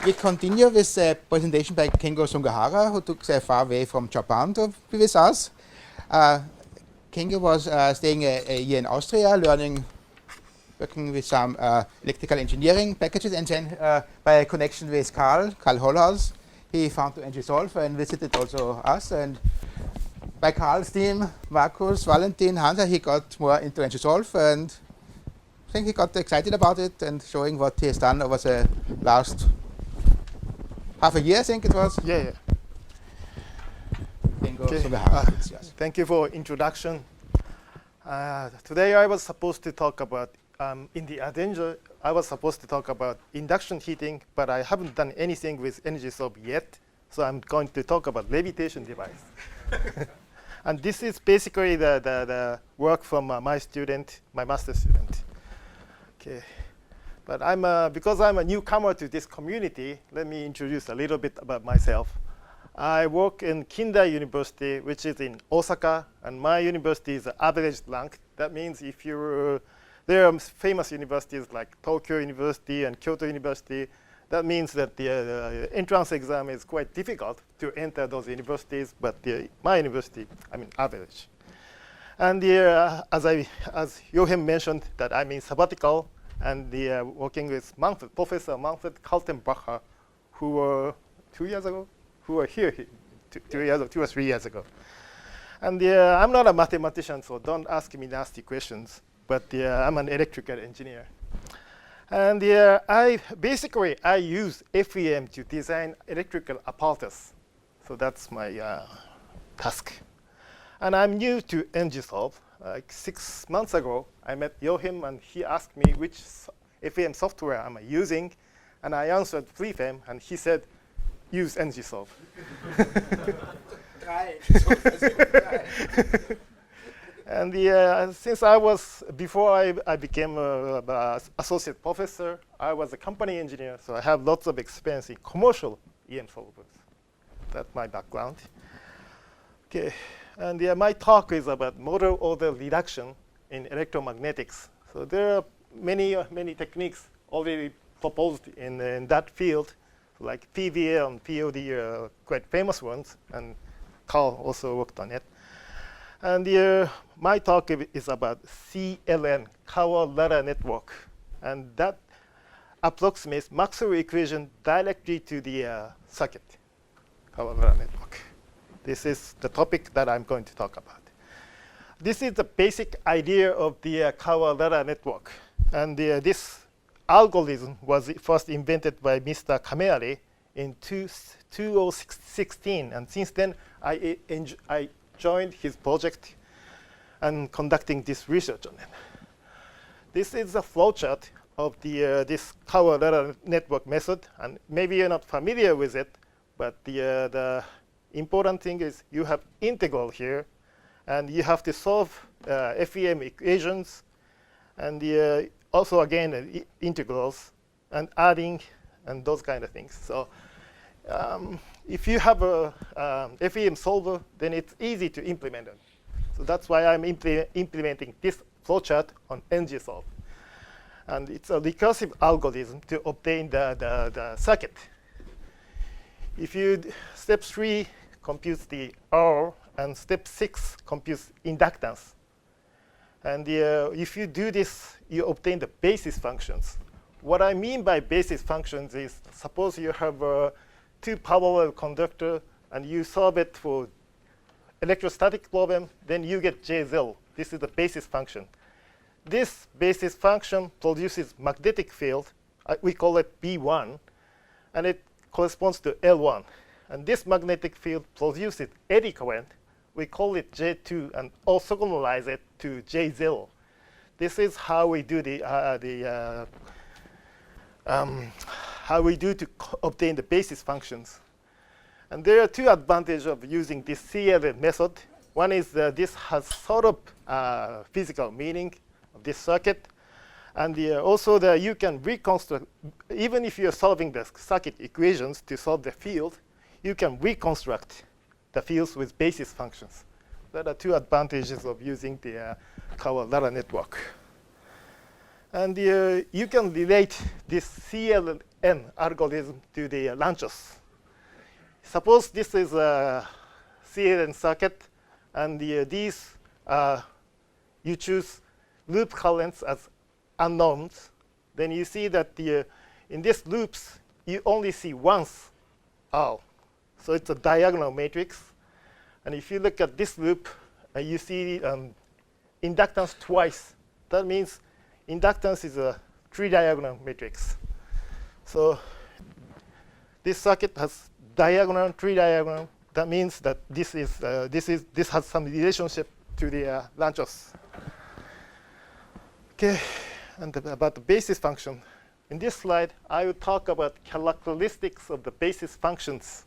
We continue with a presentation by Kengo Sugahara, who took the far way from Japan to be with us. Kengo was staying a year in Austria, working with some electrical engineering packages, and then by a connection with Karl Hollhaus, he found NGSolve and visited also us. And by Karl's team, Markus, Valentin, Hansa, he got more into NGSolve, and I think he got excited about it and showing what he has done over the last half a year, I think it was. Yeah. Okay. Thank you for introduction. Today I was supposed to talk about, in the agenda, I was supposed to talk about induction heating, but I haven't done anything with NGSolve yet, so I'm going to talk about levitation device. And this is basically the work from my student, my master student. Okay. But because I'm a newcomer to this community, let me introduce a little bit about myself. I work in Kinda University, which is in Osaka, and my university is average rank. That means if there are famous universities like Tokyo University and Kyoto University. That means that the entrance exam is quite difficult to enter those universities, but my university, average. And as Joachim mentioned, that I'm in sabbatical, and working with Professor Manfred Kaltenbacher, who were 2 years ago, who were here 2 or 3 years ago. And I'm not a mathematician, so don't ask me nasty questions, but I'm an electrical engineer. And I use FEM to design electrical apparatus. So that's my task. And I'm new to NGSolve. Like 6 months ago, I met Joachim, and he asked me which FEM software am I using, and I answered FreeFEM, and he said, use NGSolve. And since before I became an associate professor, I was a company engineer, so I have lots of experience in commercial EM solvers. That's my background. Okay. And my talk is about model order reduction in electromagnetics. So there are many techniques already proposed in that field, like PVL and POD are quite famous ones, and Carl also worked on it. And my talk is about CLN, Power Ladder Network, and that approximates Maxwell equation directly to the circuit, Power Ladder Network. This is the topic that I'm going to talk about. This is the basic idea of the Power Ladder Network. And this algorithm was first invented by Mr. Kameari in 2016. And since then, I joined his project and conducting this research on it. This is a flowchart of this Power Ladder Network method. And maybe you're not familiar with it, but the important thing is you have integral here, and you have to solve FEM equations, and also again integrals and adding and those kind of things. So if you have a FEM solver, then it's easy to implement it. So that's why I'm implementing this flowchart on NGSolve. And it's a recursive algorithm to obtain the circuit. If you step 3 computes the R, and step 6 computes inductance. And if you do this, you obtain the basis functions. What I mean by basis functions is, suppose you have 2 parallel conductor, and you solve it for electrostatic problem, then you get J0. This is the basis function. This basis function produces magnetic field. We call it B1, and it corresponds to L1. And this magnetic field produces eddy current. We call it J2 and orthogonalize it to J0. This is how we do to obtain the basis functions. And there are 2 advantages of using this CLN method. One is this has sort of physical meaning of this circuit. And also you can reconstruct, even if you're solving the circuit equations to solve the field, you can reconstruct the fields with basis functions. There are 2 advantages of using the Power Ladder Network. And you can relate this CLN algorithm to the launchers. Suppose this is a CLN circuit, and these you choose loop currents as unknowns. Then you see that in these loops, you only see once R. So it's a diagonal matrix. And if you look at this loop, you see inductance twice. That means inductance is a three-diagonal matrix. So this circuit has diagonal, three-diagonal. That means that this has some relationship to the launchers. Okay, and about the basis function. In this slide, I will talk about characteristics of the basis functions.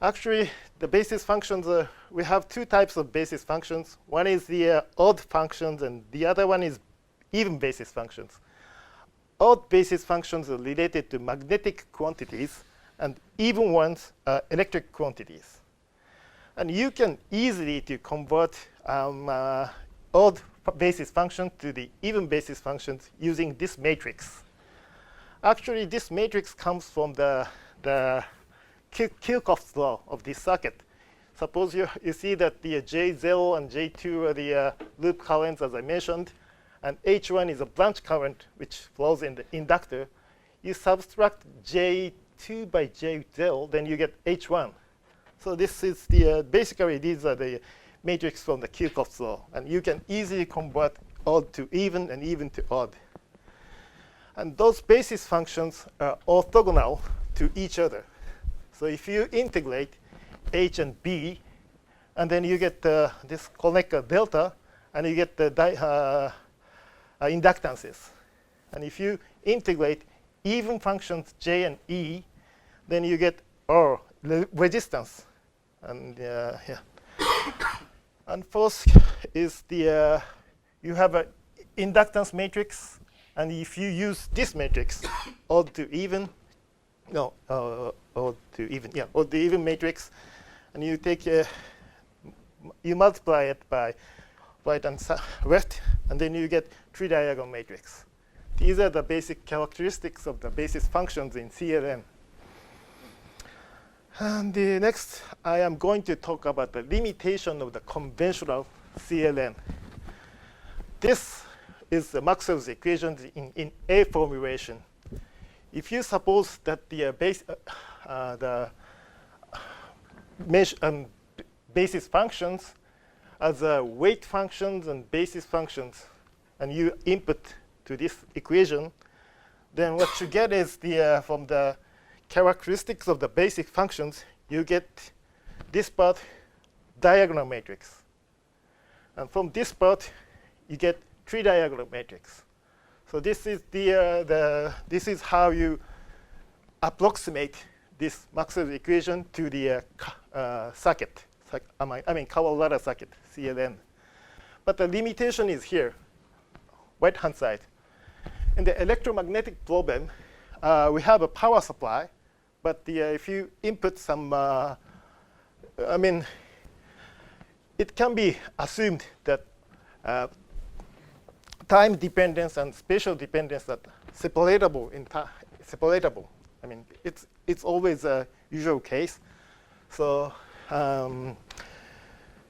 Actually, the basis functions, we have two types of basis functions. One is the odd functions, and the other one is even basis functions. Odd basis functions are related to magnetic quantities, and even ones are electric quantities. And you can easily convert odd basis function to the even basis functions using this matrix. Actually, this matrix comes from the Kirchhoff's law of this circuit. Suppose you see that the J0 and J2 are the loop currents, as I mentioned, and H1 is a branch current which flows in the inductor. You subtract J2 by J0, then you get H1. So this is basically these are the matrix from the Kirchhoff's law, and you can easily convert odd to even and even to odd. And those basis functions are orthogonal to each other. So if you integrate H and B, and then you get this connector delta, and you get the inductances. And if you integrate even functions J and E, then you get R, resistance. And yeah. And first is you have an inductance matrix, and if you use this matrix, odd to even, no, odd to even, yeah, odd to even matrix, and you take you multiply it by right and left, and then you get three-diagonal matrix. These are the basic characteristics of the basis functions in CLN. And next, I am going to talk about the limitation of the conventional CLN. This is the Maxwell's equations in A formulation. If you suppose that the basis functions as weight functions and basis functions, and you input to this equation, then what you get is from the characteristics of the basic functions, you get this part diagonal matrix. And from this part, you get three-diagonal matrix. So this is this is how you approximate this Maxwell's equation to the circuit. I mean Kawahara circuit, CLN. But the limitation is here, right-hand side. In the electromagnetic problem, we have a power supply, but if you input some, I mean, it can be assumed that time dependence and spatial dependence are separatable in time. Separatable. I mean, it's always a usual case. So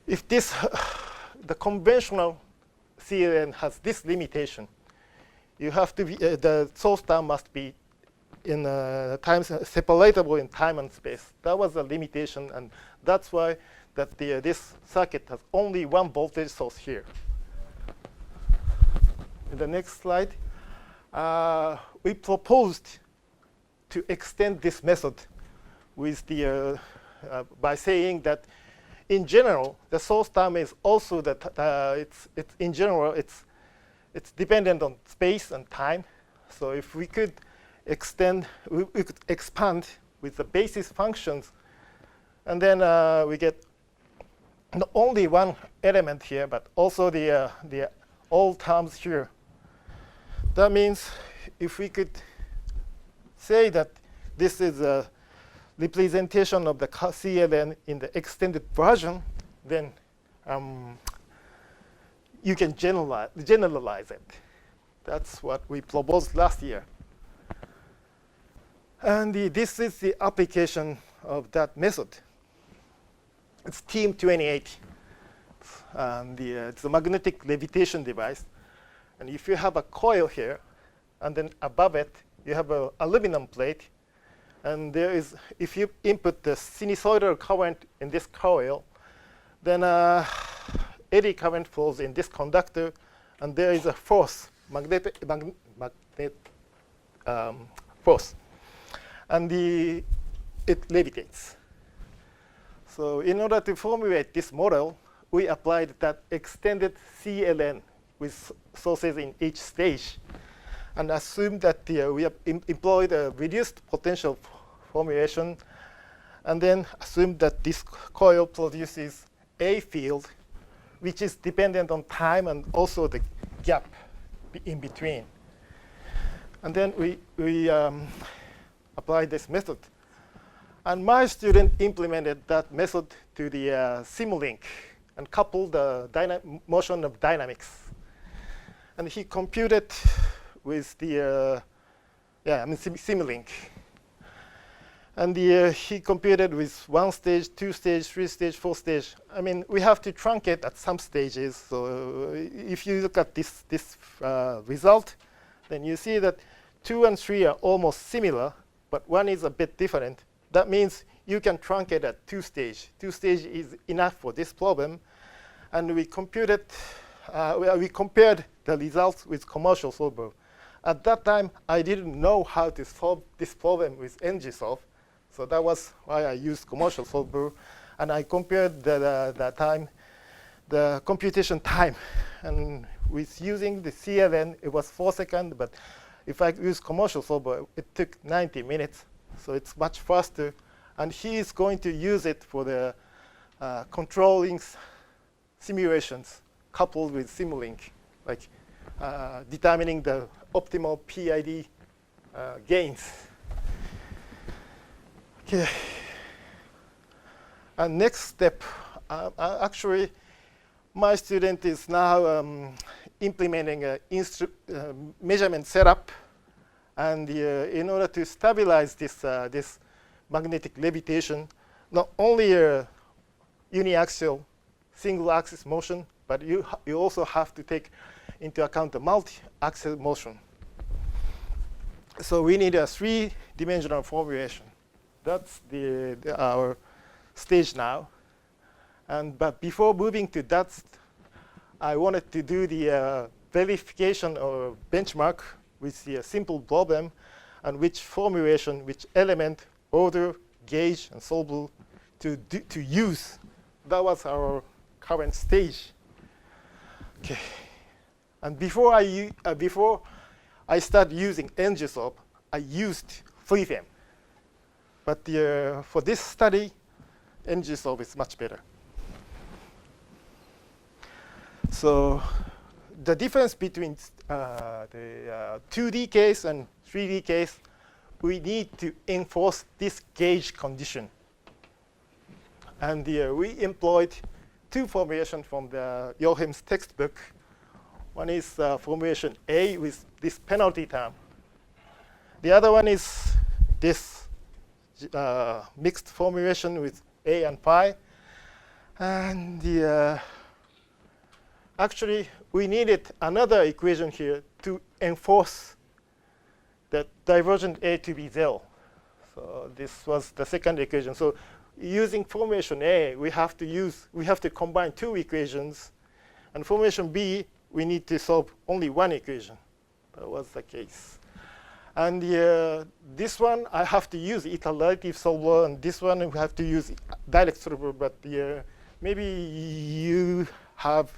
if this, the conventional CLN has this limitation, you have to be the source term must be in time separatable in time and space. That was a limitation, and that's why that this circuit has only one voltage source here. In the next slide, we proposed to extend this method with by saying that in general the source term is also that it's in general it's dependent on space and time. So if we could extend, we could expand with the basis functions, and then we get not only one element here, but also the all terms here. That means if we could say that this is a representation of the CLN in the extended version, then you can generalize it. That's what we proposed last year. And this is the application of that method. It's Team 28. And it's a magnetic levitation device. And if you have a coil here, and then above it, you have an aluminum plate, and there is, if you input the sinusoidal current in this coil, then eddy current flows in this conductor, and there is a force, magnet force, and it levitates. So in order to formulate this model, we applied that extended CLN with sources in each stage, and assumed that we have employed a reduced potential formulation, and then assumed that this coil produces a field which is dependent on time and also the gap in between. And then we applied this method. And my student implemented that method to the Simulink and coupled the motion of dynamics. And he computed with the Simulink. And he computed with 1 stage, 2 stage, 3 stage, 4 stage. I mean, we have to truncate at some stages. So if you look at this result, then you see that 2 and 3 are almost similar, but 1 is a bit different. That means you can truncate at 2 stage. 2 stage is enough for this problem. And we computed, we compared the results with commercial solver. At that time, I didn't know how to solve this problem with NGSolve. So that was why I used commercial solver. And I compared the computation time. And with using the CLN, it was 4 seconds. But if I use commercial solver, it took 90 minutes. So it's much faster. And he is going to use it for the controlling simulations coupled with Simulink, like determining the optimal PID gains. Okay. And next step, actually, my student is now implementing a measurement setup. And in order to stabilize this magnetic levitation, not only uniaxial single-axis motion, but you also have to take into account the multi-axis motion. So we need a 3-dimensional formulation. That's our stage now. But before moving to that, I wanted to do the verification or benchmark with the simple problem, and which formulation, which element, order, gauge, and solve to use. That was our current stage. Okay. And before I started using NGSolve, I used FreeFM. But for this study, NGSolve is much better. So the difference between the 2D case and 3D case, we need to enforce this gauge condition. And we employed 2 formulations from the Joachim's textbook. One is formulation A with this penalty term. The other one is this mixed formulation with A and phi. And actually, we needed another equation here to enforce that divergent A to be 0. So this was the second equation. So using formulation A, we have to combine 2 equations. And formulation B, we need to solve only 1 equation. That was the case. And this one, I have to use iterative solver, and this one, we have to use direct solver. But maybe you have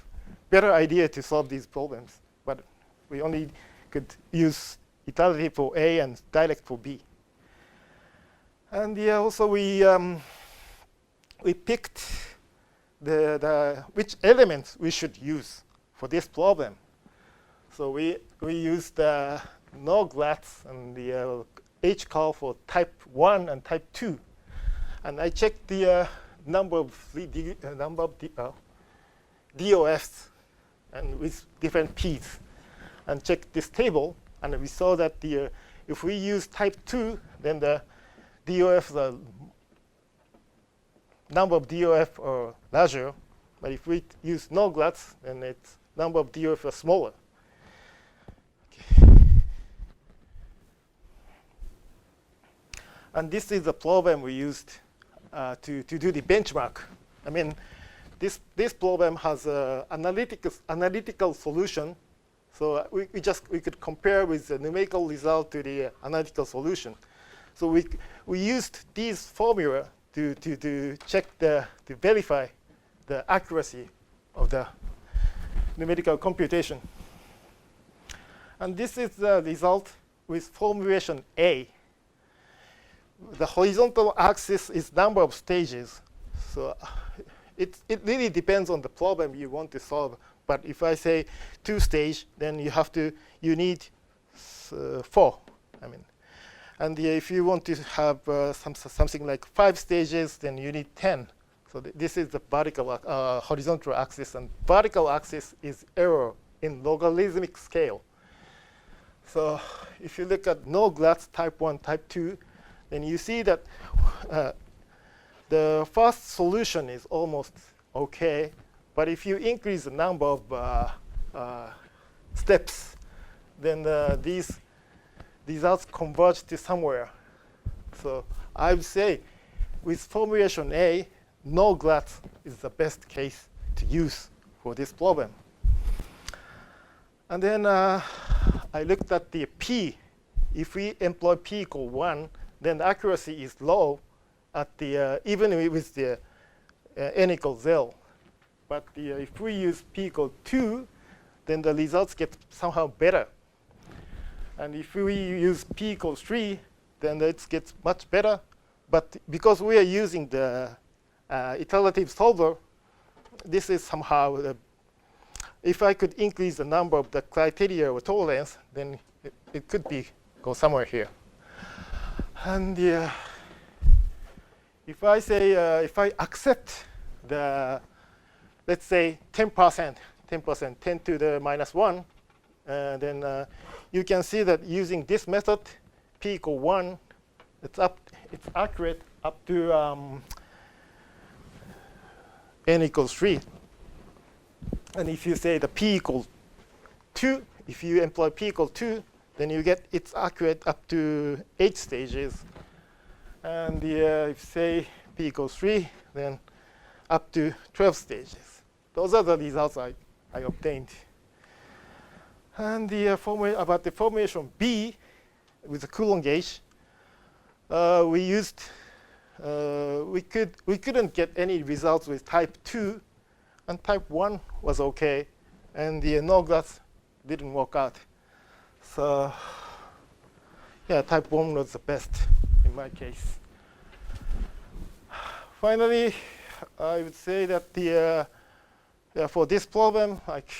better idea to solve these problems. But we only could use iterative for A and direct for B. And also we picked which elements we should use for this problem. So we used NOGLATS and the H-curve for type 1 and type 2. And I checked the number of DOFs and with different P's. and checked this table, and we saw that if we use type 2, then the DOF, the number of DOF are larger. But if we use no GLATs, then its number of DOF are smaller. Okay. And this is the problem we used to do the benchmark. I mean, this problem has an analytical solution. So we could compare with the numerical result to the analytical solution. So we used these formula to check to verify the accuracy of the numerical computation. And this is the result with formulation A. The horizontal axis is number of stages. So it really depends on the problem you want to solve. But if I say 2 stage, then you need 4. I mean, and if you want to have something like 5 stages, then you need 10. So this is the vertical horizontal axis, and vertical axis is error in logarithmic scale. So if you look at no GLATs type 1, type 2, then you see that the first solution is almost okay. But if you increase the number of steps, then these results converge to somewhere. So I would say with formulation A, no GLATs is the best case to use for this problem. And then I looked at the P. If we employ P equal 1, then the accuracy is low at the even with the n equals 0. But if we use P equal 2, then the results get somehow better. And if we use P equals 3, then it gets much better. But because we are using the iterative solver, this is somehow, if I could increase the number of the criteria or tolerance, then it could go somewhere here. And if I say, if I accept the, let's say 10%, 10 to the minus 1, then you can see that using this method, P equal 1, it's accurate up to n equals 3. And if you say the P equals 2, if you employ P equal 2, then you get it's accurate up to 8 stages. And if you say P equals 3, then up to 12 stages. Those are the results I obtained. And about the formulation B with the Coulomb gauge, we couldn't get any results with type 2, and type 1 was okay, and the no GLATs didn't work out. So yeah, type 1 was the best in my case. Finally, I would say that for this problem, like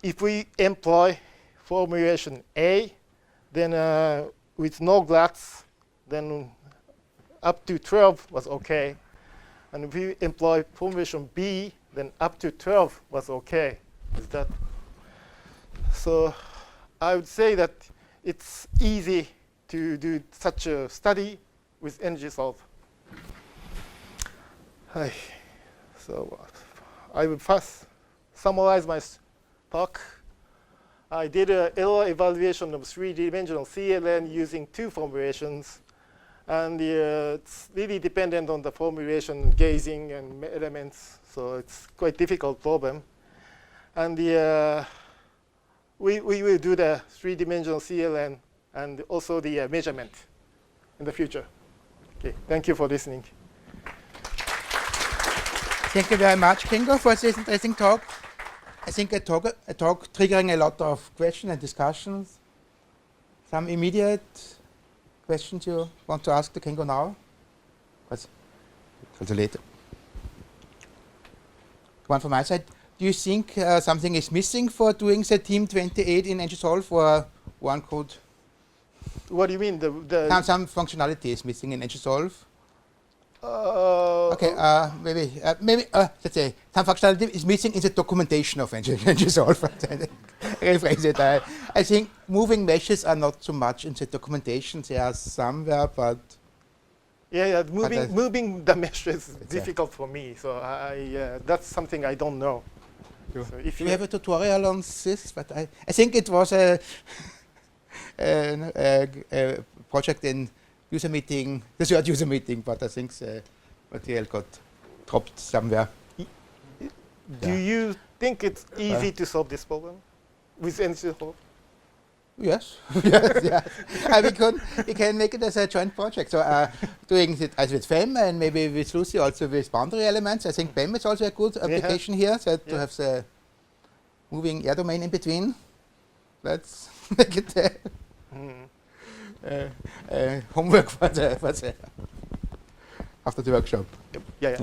if we employ formulation A, then with no GLATs, then up to 12 was okay. And if we employ formulation B, then up to 12 was okay with that. So I would say that it's easy to do such a study with NGSolve. So I will first summarize my talk. I did an error evaluation of 3-dimensional CLN using 2 formulations. And it's really dependent on the formulation, gauging, and elements. So it's quite difficult problem. And we will do the 3-dimensional CLN and also the measurement in the future. Okay, thank you for listening. Thank you very much, Kengo, for this interesting talk. I think a talk triggering a lot of questions and discussions. Some immediate questions you want to ask to Kengo now? Also later. One from my side. Do you think something is missing for doing the Team 28 in NGSolve, or one could? What do you mean? Some functionality is missing in NGSolve? Okay, maybe let's say some functionality is missing in the documentation of NGSolve. Rephrase it. I think moving meshes are not so much in the documentation. They are somewhere, but moving the mesh is difficult for me. So that's something I don't know. So if you have a tutorial on this, but I think it was a project in Usermeeting, the third Usermeeting, but I think the material got dropped somewhere. Do you think it's easy to solve this problem with NGSolve? Yes, yes. We can make it as a joint project. So doing it as with FEM and maybe with Lucy also with boundary elements. I think BEM is also a good application here. So to have the moving air domain in between. Let's make it homework for the after the workshop. Yeah.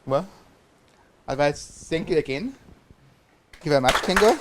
Well, otherwise, thank you again. Thank you very much, Kengo.